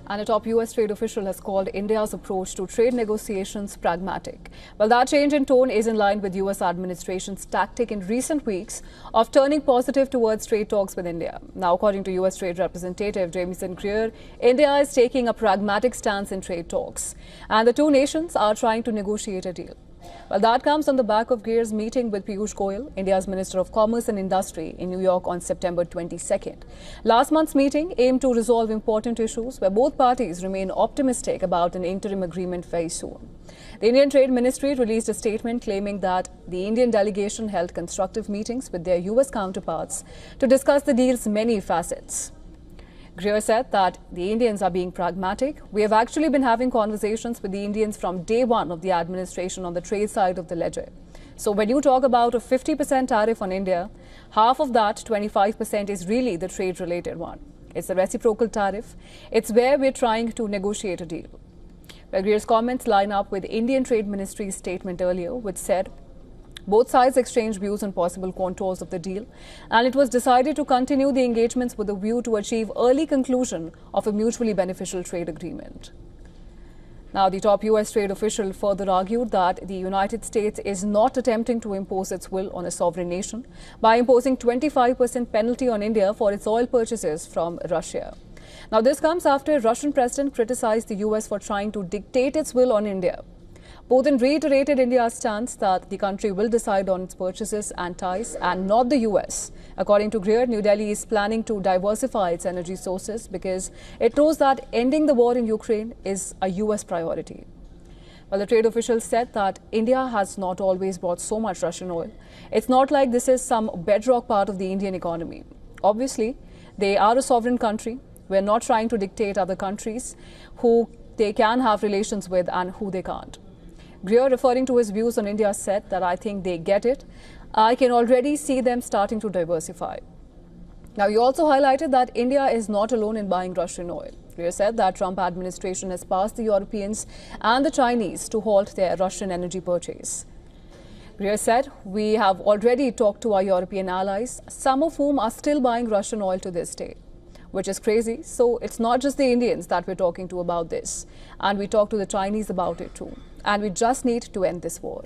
And a top US trade official has called India's approach to trade negotiations pragmatic. Well, that change in tone is in line with US administration's tactic in recent weeks of turning positive towards trade talks with India. Now, according to US Trade Representative Jamieson Greer, India is taking a pragmatic stance in trade talks, and the two nations are trying to negotiate a deal. Well, that comes on the back of Greer's meeting with Piyush Goyal, India's Minister of Commerce and Industry, in New York on September 22nd. Last month's meeting aimed to resolve important issues where both parties remain optimistic about an interim agreement very soon. The Indian Trade Ministry released a statement claiming that the Indian delegation held constructive meetings with their US counterparts to discuss the deal's many facets. Greer said that the Indians are being pragmatic. We have actually been having conversations with the Indians from day one of the administration on the trade side of the ledger. So when you talk about a 50% tariff on India, half of that, 25%, is really the trade-related one. It's a reciprocal tariff. It's where we're trying to negotiate a deal. Well, Greer's comments line up with Indian Trade Ministry's statement earlier, which said both sides exchanged views on possible contours of the deal, and it was decided to continue the engagements with a view to achieve early conclusion of a mutually beneficial trade agreement. Now, the top US trade official further argued that the United States is not attempting to impose its will on a sovereign nation by imposing 25% penalty on India for its oil purchases from Russia. Now, this comes after Russian president criticized the US for trying to dictate its will on India. Putin reiterated India's stance that the country will decide on its purchases and ties and not the US. According to Greer, New Delhi is planning to diversify its energy sources because it knows that ending the war in Ukraine is a US priority. Well, the trade official said that India has not always bought so much Russian oil. It's not like this is some bedrock part of the Indian economy. Obviously, they are a sovereign country. We're not trying to dictate other countries who they can have relations with and who they can't. Greer, referring to his views on India, said that I think they get it. I can already see them starting to diversify. Now, he also highlighted that India is not alone in buying Russian oil. Greer said that Trump administration has asked the Europeans and the Chinese to halt their Russian energy purchase. Greer said, we have already talked to our European allies, some of whom are still buying Russian oil to this day, which is crazy. So it's not just the Indians that we're talking to about this. And we talked to the Chinese about it too. And we just need to end this war.